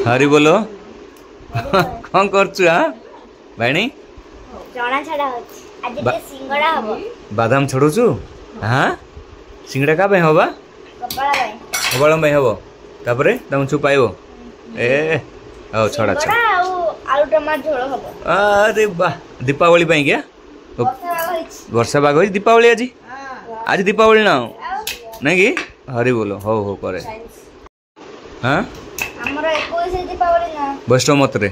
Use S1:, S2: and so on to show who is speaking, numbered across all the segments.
S1: हरि बोलो कौन करछु हां भाणी
S2: चना छडा होछि आज ते सिंगड़ा हबो
S1: बादाम छडुछु हां सिंगड़ा का बे होबा कपाळ में हबो तापरे तम छु पाइबो ए आओ छडा छडा
S2: आलू टमाटर झोल हबो
S1: अरे वाह दीपावली पई क्या वर्षा बाग होई दीपावली आज आज दीपावली ना नहीं कि हरि बोलो हो करे हाँ
S2: हमरा 21 दीपावली ना
S1: वैष्णव मत रे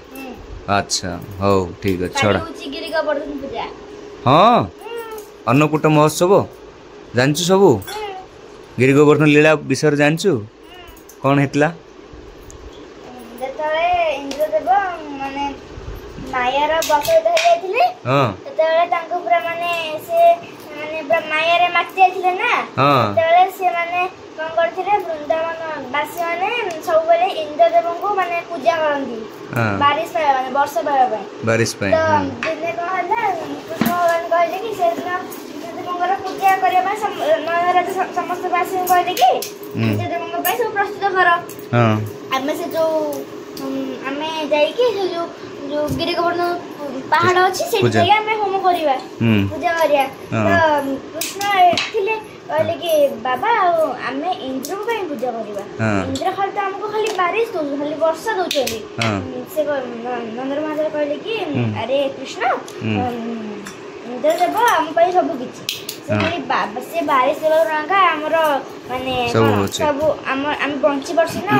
S1: अच्छा हो ठीक है छड़ा
S2: गिरी गोवर्धन पूजा
S1: हाँ अन्नकूट महोत्सव जानचु सबू गिरी गोवर्धन लीला विषय जानचु कौन हेतला
S2: जेतले इंद्रदेव माने मायार बसई धरि आइथिले हां तेतले तांको पूरा माने से माने पूरा मायारे माटी आइथिले ना हां तेतले से माने कोन करथिले वृंदावन वासी माने सब बेले इंद्रदेव को माने पूजा करंती बारिश पाए माने वर्षा पाए
S1: बारिश पाए
S2: तो दिने कहला कृष्ण भगवान कहले कि से दिन इंद्रदेवंकर पूजा करे महाराज समस्त वासी कहले कि इंद्रदेवंकर पाए सब प्रस्तुत कर हां आमे से जो आमे जाई कि जो गिरी गोवर्धन पहाड़ अछि से जगह में होम करिवा पूजा करिया तो कृष्ण थिले कहले कि बाबा आमे इंद्र को पूजा करिवा इंद्र खाली तो हमको खाली बारिश दो खाली वर्षा दो चली से नंदर महाराज कहले कि अरे कृष्ण इंद्र देव हम पई सब किछि से खाली बाबा से बारिश देबा रंगा हमरो माने सब हम बंची वर्ष ना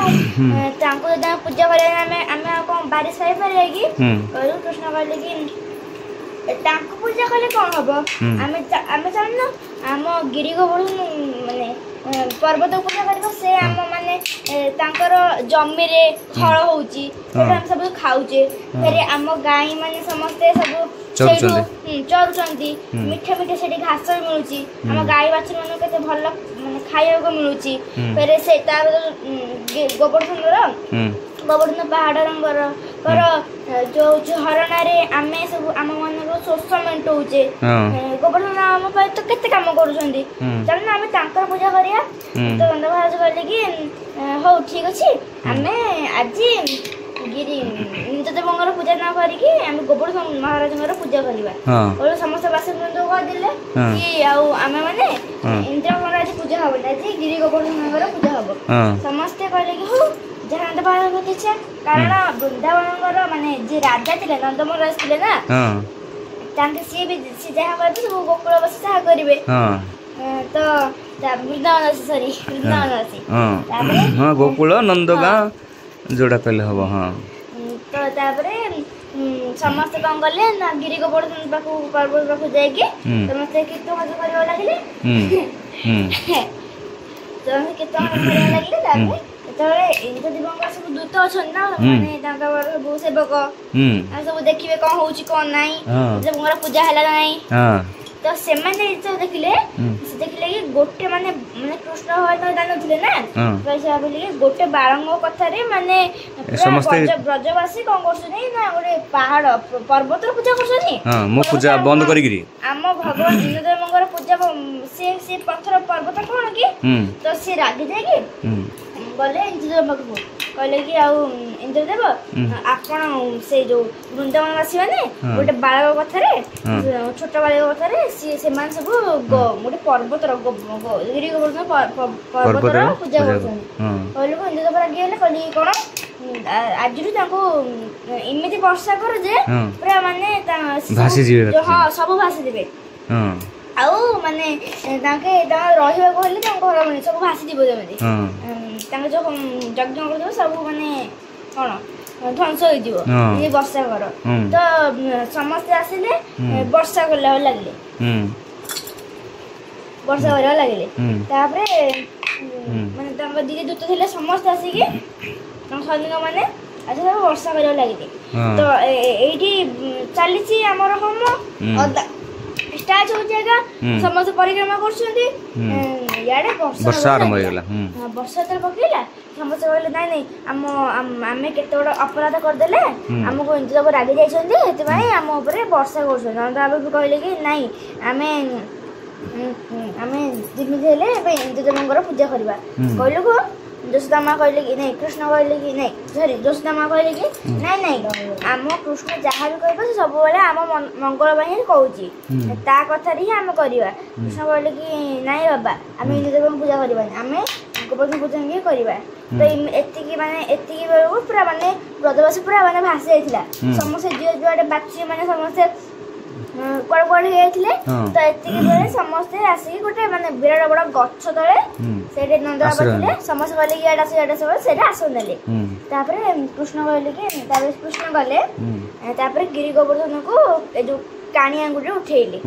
S2: तांको जदा पूजा करे हमें कोन बारिश पाई पारे कि कहलु कृष्ण कहले कि तांको पूजा कले कोन हबो हमें जानना हम गिरी गोवर्धन माने पर्वत पूजा करबो से हम माने तांकर जम्मी रे फळ होउची हम सब खाउचे फेरे हम गाई माने समस्त सब चरुचंती मिठा मिठा सेठी घास मिलुची हम गाई बाछी मन केते भल माने खाइयो को मिलुची फेरे से तार गोवर्धन पहाड़ रंगर पर जो हरणा रे आमे सब आम मन रो शोष मेंटौचे गोवर्धन आम पाई तो केते काम करूछंदी चलना आमे तांकर पूजा करिया तो नंद महाराज कहले कि हो ठीक अछि आमे आज गिरी इंद्रदेवंकर पूजा ना करिकि आमे गोवर्धन महाराजंकर पूजा करिवा और समस्त वासी बंधु कह दिले कि आउ आमे माने इंद्र महाराज पूजा हबो आज गिरी गोवर्धनकर पूजा हबो समस्त कहले कि हो जहाँ नंद महाराज को इच्छा कारण वृंदावनकर माने जे राजा थिले नंद महाराज थिले ना तांके सी भी सी जहाँ करते सब गोकुल बस जहाँ करिवे तो वृंदावन सॉरी वृंदावन
S1: हां गोकुल नंदगा जोड़ा पहले हबो हां
S2: तो तापरे समस्त कौन गले ना गिरी गोवर्धन पाखु पर्वत पाखु जाय के समस्त कीर्तन मज करबा लागले तो हम कीर्तन करबा लागले तापरे तोरे इंद्रदेवंकर सब दूत अछन ना माने तांका बहु सेवक आ सब देखिबे कोन होउची कोन नाही जब मोर पूजा हला नाही तो से माने जो देखिले से देखिले कि गोटे माने कृष्ण होय तो दान थिले ना कैसे बोली कि गोटे बारंग कथा रे माने समस्त ब्रजवासी कोन करछनी ना ओरे पहाड़ पर्वत रो पूजा करछनी हां मो पूजा बंद करी गिरी हम भगवान इंद्रदेवंकर पूजा से पत्थर पर्वत कोन की तो से रागी जाय कि गले इंद्रदेव को कहले कि आउ इंद्रदेव आपण से जो वृंदावनवासी माने गोटे बालक कथा रे छोट बालक कथा रे से मान सब गोटे पर्वत रो गिरी गोवर्धन पर्वत रो पूजा करछन कहले को इंद्रदेव रागी गेले कहली कोन आज रु ताको इमिति वर्षा कर जे पूरा माने भासी जीवे हां सब भासी देबे आउ माने ताके ता रहिबा को हले ताको घर माने सब भासी दिबो जेमे ताके जो यज्ञ कर सब माने कोन ध्वंस होई दिबो ये वर्षा कर तो समस्त आसिले वर्षा करले लागले वर्षा करे लागले तापरे माने ताको दिजे दूत थिले समस्त आसी के ताको सैनिक माने अच्छा सब वर्षा करे लागले तो एठी चलीची हमर होम स्टार्ट हो जाएगा समस्त परिक्रमा करछंती याडे वर्षा आरंभ हो गेला वर्षा तर पकेला समस्त कहले नाही नाही आमे केते बड़ अपराध कर देले हमको इंद्र को रागी जाय छंती हेते भाई हम ऊपर वर्षा करछन नंद बाबू भी कहले कि नाही आमे दिमी देले बे इंद्रदेवंकर पूजा करबा कहले को ଯଶୋଦା କହିଲେ କି ନାଇଁ କୃଷ୍ଣ କହିଲେ କି ନାଇଁ ସରି ଯଶୋଦା କହିଲେ କି ନାଇଁ ନାଇଁ ଆମ କୃଷ୍ଣ ଯାହା ବି କହିବ ସେ ସବୁବେଳେ ଆମ ମଙ୍ଗଳ ପାଇଁ ହିଁ କହୁଛି ତା କଥାରେ ହିଁ ଆମେ କରିବା। କୃଷ୍ଣ କହିଲେ କି ନାଇଁ ବାବା ଆମେ ଇନ୍ଦ୍ର ଦେବଙ୍କୁ ପୂଜା କରିବାନି ଆମେ ଗୋପତି ପୂଜା ହିଁ କରିବା। ତ ଏତିକି ବେଳକୁ ପୁରା ମାନେ ବ୍ରଜବାସୀ ପୁରା ମାନେ ଭାସି ଯାଇଥିଲା ସମସ୍ତେ ଯିଏ ଯୁଆଡେ ବାଚି ମାନେ ସମସ୍ତେ କୁଆଡେ କୁଆଡେ ହେଇଯାଇଥିଲେ। ତ ଏତିକି ବେଳେ ସମସ୍ତେ ଆସିକି ଗୋଟେ ମାନେ ବିରାଟ ବଡ ଗଛ ତଳେ ସେଇଠି ନନ୍ଦବାବା ଥିଲେ ସମସ୍ତେ କହିଲେ କି ଇଆଡେ ଆସ ସେଇଟା ଆସନ ନେଲେ। ତାପରେ କୃଷ୍ଣ କହିଲେ କି ତାପରେ କୃଷ୍ଣ ଗଲେ ତାପରେ ଗିରି ଗୋବର୍ଦ୍ଧନକୁ ଏ ଯୋଉ କାଣି ଆଙ୍ଗୁଠିରେ ଉଠେଇଦେଲେ।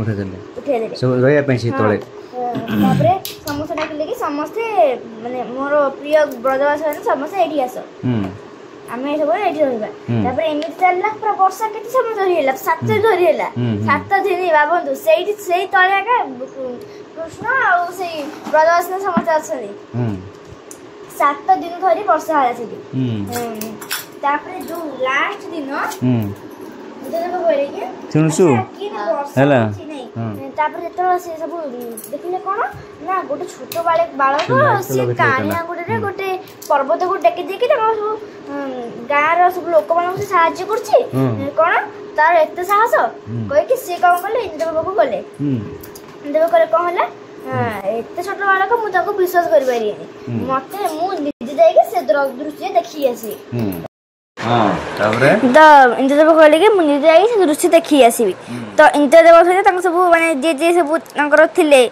S2: ତାପରେ ସମସ୍ତେ ଡାକିଲେ କି ସମସ୍ତେ ମାନେ ମୋର ପ୍ରିୟ ବ୍ରଜବାସୀ ମାନେ ସମସ୍ତେ ଏଇଠି ଆସ ଆମେ ସବୁ ଏଇଠି ରହିବା। ତାପରେ ଏମିତି ଚାଲିଲା ପୁରା ବର୍ଷା କେତେ ସମୟ ଧରି ହେଲା 7 ଦିନ ଧରି ହେଲା 7 ଦିନ ଭାବନ୍ତୁ ସେଇଠି ସେଇ ତଳେ ଆକା କୃଷ୍ଣ ଆଉ ସେଇ ବ୍ରଜବାସୀ ସମସ୍ତେ ଅଛନ୍ତି 7 ଦିନ ଧରି ବର୍ଷା ହେଲା ସେଠି। ତାପରେ ଯୋଉ ଲାଷ୍ଟ ଦିନ ତାପରେ ଯେତେବେଳେ ସେ ସବୁ ଦେଖିଲେ କଣ ନା ଗୋଟେ ଛୋଟ ବାଳକ ସେ କାଣି ଆଙ୍ଗୁଠିରେ ଗୋଟେ ପର୍ବତକୁ ଟେକି ଦେଇକି ତାଙ୍କ ସବୁ ଗାଁର ସବୁ ଲୋକମାନଙ୍କୁ ସେ ସାହାଯ୍ୟ କରୁଛି କଣ ତାର ଏତେ ସାହସ କହିକି ସିଏ କଣ କଲେ ଇନ୍ଦ୍ରଦେବ ପାଖକୁ ଗଲେ। ଇନ୍ଦ୍ରଦେବ କହିଲେ କଣ ହେଲା ଏତେ ଛୋଟ ବାଳକ ମୁଁ ତାକୁ ବିଶ୍ୱାସ କରିପାରିବିନି ମତେ ମୁଁ ନିଜେ ଯାଇକି ସେ ଦୃଶ୍ୟ ଦେଖିକି ଆସିବି।
S1: ତ
S2: ଇନ୍ଦ୍ରଦେବ କହିଲେ କି ମୁଁ ନିଜେ ଯାଇକି ସେ ଦୃଶ୍ୟ ଦେଖିକି ଆସିବି। ତ ଇନ୍ଦ୍ରଦେବ ସହିତ ତାଙ୍କ ସବୁ ମାନେ ଯିଏ ସବୁ ତାଙ୍କର ଥିଲେ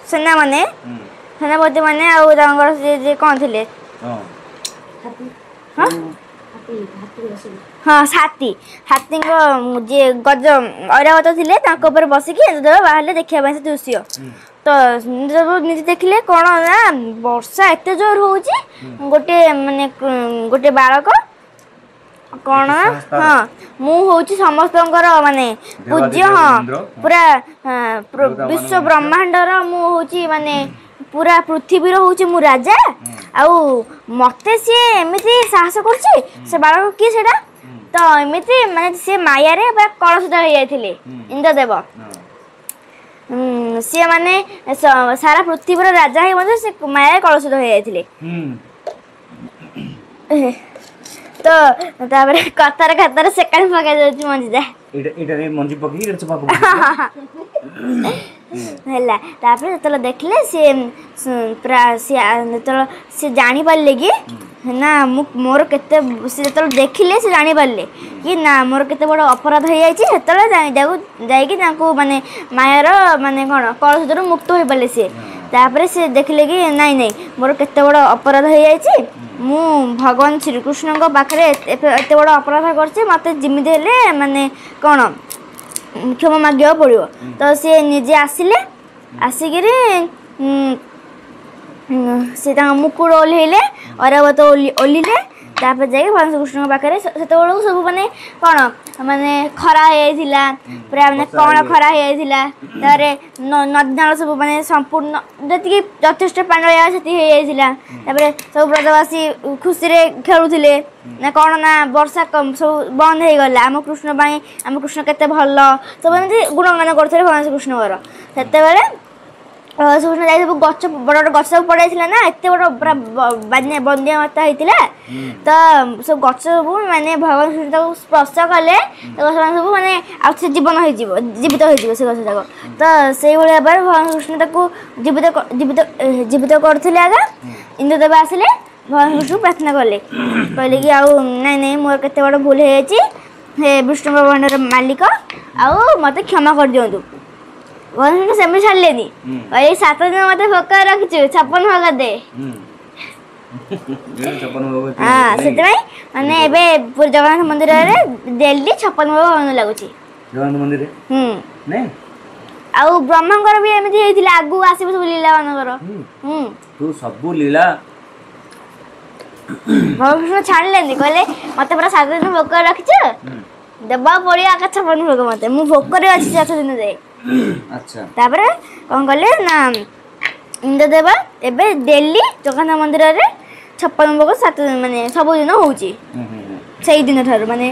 S2: ସେନାପତି ମାନେ ଆଉ ତାଙ୍କର ଯିଏ କଣ ଥିଲେ ହାତୀଙ୍କ ଯିଏ ଗଜ ଐରାବତ ଥିଲେ ତାଙ୍କ ଉପରେ ବସିକି ଇନ୍ଦ୍ରଦେବ ବାହାରିଲେ ଦେଖିବା ପାଇଁ ସେ ଦୃଶ୍ୟ। ତ ଇନ୍ଦ୍ରଦେବ ନିଜେ ଦେଖିଲେ କଣ ନା ବର୍ଷା ଏତେ ଜୋର ହଉଛି ଗୋଟେ ବାଳକ କଣ ମୁଁ ହଉଛି ସମସ୍ତଙ୍କର ମାନେ ପୂଜ୍ୟ ପୁରା ବିଶ୍ୱ ବ୍ରହ୍ମାଣ୍ଡର ମୁଁ ହଉଛି ମାନେ ପୁରା ପୃଥିବୀର ହଉଛି ମୁଁ ରାଜା ଆଉ ମତେ ସିଏ ଏମିତି ସାହସ କରୁଛି ସେ ବାଳକ କିଏ ସେଇଟା ତ ଏମିତି ମାନେ ସେ ମାୟାରେ ପୁରା କଳସିତ ହେଇଯାଇଥିଲେ ଇନ୍ଦ୍ରଦେବ। ସିଏ ମାନେ ସାରା ପୃଥିବୀର ରାଜା ହେଇ ମଧ୍ୟ ସେ ମାୟାରେ କଳସିତ ହେଇଯାଇଥିଲେ। ତ ତାପରେ କଥାରେ ସେକାନି ପକାଇ ଯାଉଛି ମଞ୍ଜିଟା ହେଲା। ତାପରେ ଯେତେବେଳେ ଦେଖିଲେ ଯେତେବେଳେ ସେ ଜାଣିପାରିଲେ କି ନା ମୋର କେତେ ସେ ଯେତେବେଳେ ଦେଖିଲେ ସେ ଜାଣିପାରିଲେ କି ନା ମୋର କେତେ ବଡ଼ ଅପରାଧ ହେଇଯାଇଛି ସେତେବେଳେ ଯାଇକି ତାଙ୍କୁ ମାନେ ମାୟାର ମାନେ କଣ କଳସିତରୁ ମୁକ୍ତ ହୋଇପାରିଲେ ସିଏ। ତାପରେ ସେ ଦେଖିଲେ କି ନାଇଁ ମୋର କେତେ ବଡ଼ ଅପରାଧ ହେଇଯାଇଛି ମୁଁ ଭଗବାନ ଶ୍ରୀକୃଷ୍ଣଙ୍କ ପାଖରେ ଏତେ ବଡ଼ ଅପରାଧ କରିଛି ମତେ ଯେମିତି ହେଲେ ମାନେ କଣ କ୍ଷମା ମାଗିବାକୁ ପଡ଼ିବ। ତ ସିଏ ନିଜେ ଆସିକିରି ସେ ତାଙ୍କ ମୁକୁଟ ଓହ୍ଲେଇଲେ ଐରାବତ ଓହ୍ଲିଲେ। ତାପରେ ଯାଇକି ଭଗବାନ ଶ୍ରୀକୃଷ୍ଣଙ୍କ ପାଖରେ ସେତେବେଳକୁ ସବୁ ମାନେ କଣ ମାନେ ଖରା ହେଇଯାଇଥିଲା ପୁରା ମାନେ କଣ ଖରା ହେଇଯାଇଥିଲା। ତାପରେ ନଦୀ ନାଳ ସବୁ ମାନେ ସମ୍ପୂର୍ଣ୍ଣ ଯେତିକି ଯଥେଷ୍ଟ ପାଣି ରହିବା ସେତିକି ହେଇଯାଇଥିଲା। ତାପରେ ସବୁ ବ୍ରଜବାସୀ ଖୁସିରେ ଖେଳୁଥିଲେ ନା କଣ ନା ବର୍ଷା ସବୁ ବନ୍ଦ ହେଇଗଲା ଆମ କୃଷ୍ଣ ପାଇଁ ଆମ କୃଷ୍ଣ କେତେ ଭଲ ସବୁ ଏମିତି ଗୁଣଗାନ କରୁଥିଲେ ଭଗବାନ ଶ୍ରୀକୃଷ୍ଣଙ୍କର। ସେତେବେଳେ ଶ୍ରୀକୃଷ୍ଣ ଯାଇ ସବୁ ବଡ଼ ବଡ଼ ଗଛ ସବୁ ପଡ଼ିଯାଇଥିଲା ନା ଏତେ ବଡ଼ ପୁରା ବନ୍ୟା ମାତା ହେଇଥିଲା। ତ ସବୁ ଗଛ ସବୁ ମାନେ ଭଗବାନ ଶ୍ରୀକୃଷ୍ଣ ତାକୁ ସ୍ପର୍ଶ କଲେ ଗଛ ମାନେ ସବୁ ମାନେ ଆଉ ସେ ଜୀବିତ ହେଇଯିବ ସେ ଗଛ ଯାକ। ତ ସେଇଭଳି ଭାବରେ ଭଗବାନ କୃଷ୍ଣ ତାକୁ ଜୀବିତ କରୁଥିଲେ। ଆଗା ଇନ୍ଦ୍ରଦେବ ଆସିଲେ ଭଗବାନ କୃଷ୍ଣଙ୍କୁ ପ୍ରାର୍ଥନା କହିଲେ କି ଆଉ ନାଇଁ ମୋର କେତେ ବଡ଼ ଭୁଲ ହେଇଯାଇଛି ହେ ବିଷ୍ଣୁ ବ୍ରହ୍ମାଣ୍ଡର ମାଲିକ ଆଉ ମତେ କ୍ଷମା କରିଦିଅନ୍ତୁ। ଭଗବାନ କୃଷ୍ଣ ସେମିତି ଛାଡ଼ିଲେନି ଏଇ 7 ଦିନ ମତେ ଭୋକ ରଖିଛୁ 56 ଭୋଗ ଦେ। ସେଥିପାଇଁ ମାନେ ଏବେ ପୁରୀ ଜଗନ୍ନାଥ ମନ୍ଦିରରେ ଡେଲି 56 ଭୋଗ ଲାଗୁଛି ଜଗନ୍ନାଥ ମନ୍ଦିରରେ। ଆଉ ବ୍ରହ୍ମାଙ୍କର ବି ଏମିତି ହେଇଥିଲା ଆଗକୁ ଆସିବ ସବୁ ଲୀଳା ମାନଙ୍କର
S1: ସବୁ ଲୀଳା
S2: ଭଗବାନ ଛାଡ଼ିଲେନି କହିଲେ ମତେ ପୁରା 7 ଦିନ ଭୋକ ରଖିଛ ଦେବାକୁ ପଡ଼ିବ ଆକା 56 ଭୋଗ ମତେ ମୁଁ ଭୋକରେ ଅଛି 7 ଦିନ ଯାଏ। ତାପରେ କଣ କଲେ ନା ଇନ୍ଦ୍ରଦେବ ଏବେ ଡେଲି ଜଗନ୍ନାଥ ମନ୍ଦିରରେ 56 ଭୋଗ 7 ମାନେ ସବୁଦିନ ହଉଛି ସେଇ ଦିନ ଠାରୁ ମାନେ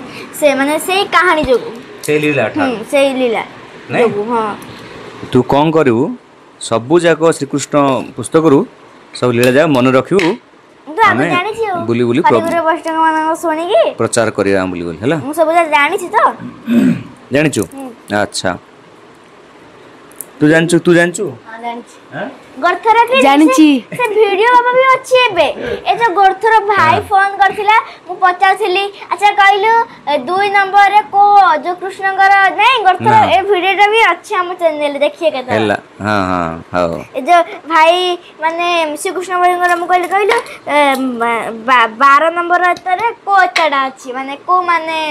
S2: ସେଇ କାହାଣୀ ଯୋଗୁଁ ସେଇ ଲୀଳା ଯୋଗୁଁ।
S1: ତୁ କଣ କରିବୁ ସବୁ ଯାକ ଶ୍ରୀକୃଷ୍ଣ ପୁସ୍ତକରୁ ସବୁ ଲୀଳା ଯାକ ମନେ ରଖିବୁ ଆମେ ବୁଲି ବୁଲି ପ୍ରଚାର କରିବା ବୁଲି ବୁଲି ହେଲା ଜାଣିଛୁ ଆଚ୍ଛା तू जानचु
S2: गर्थरा के जानिची से वीडियो बाबा भी अछि एबे ए जो गर्थर भाई फोन करथिला मु पचारथिली अच्छा कहलु 2 नंबर रे को जो कृष्णकर नहीं गर्थर ए वीडियो भी अछि हम चैनल देखिए केता
S1: हला हां हां हां
S2: ए जो भाई माने श्री कृष्ण बलिंगर हम कहलु 12 नंबर रे को एतडा अछि माने को माने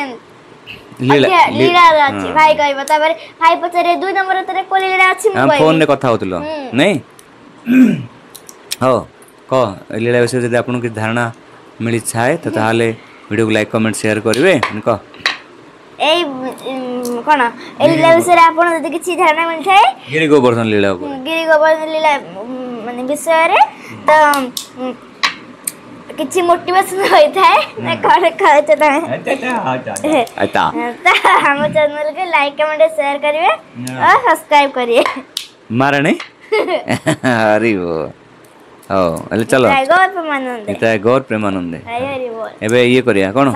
S2: लीला अछि भाई कहबो तबरे भाई पचरे 2 नंबर तरे को लीला अछि
S1: हम फोन ने कथा होतलो नहीं हो को लीला विषय यदि आपन की धारणा मिली छाए त ताले वीडियो को लाइक कमेंट शेयर करिवे को
S2: ए कोन ए लीला विषय आपन यदि किछि धारणा मिल छाए
S1: गिरी गोवर्धन लीला
S2: माने विषय रे त किछि मोटिवेशन होय थाए ने करे कहते ना
S1: अच्छा
S2: हम चैनल के लाइक कमेंट शेयर करिवे और सब्सक्राइब करिए
S1: मारने अरे वो ओ अले चलो
S2: गौर प्रेमानंद
S1: इता गौर प्रेमानंद
S2: अरे बोल
S1: एबे ये करिया कोन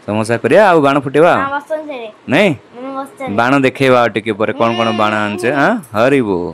S1: समोसा करिया आ बाण फुटेवा
S2: हां बसन छे
S1: नहीं बाण देखेबा टिके पर कोन कोन बाण आनछे हां हरि बोल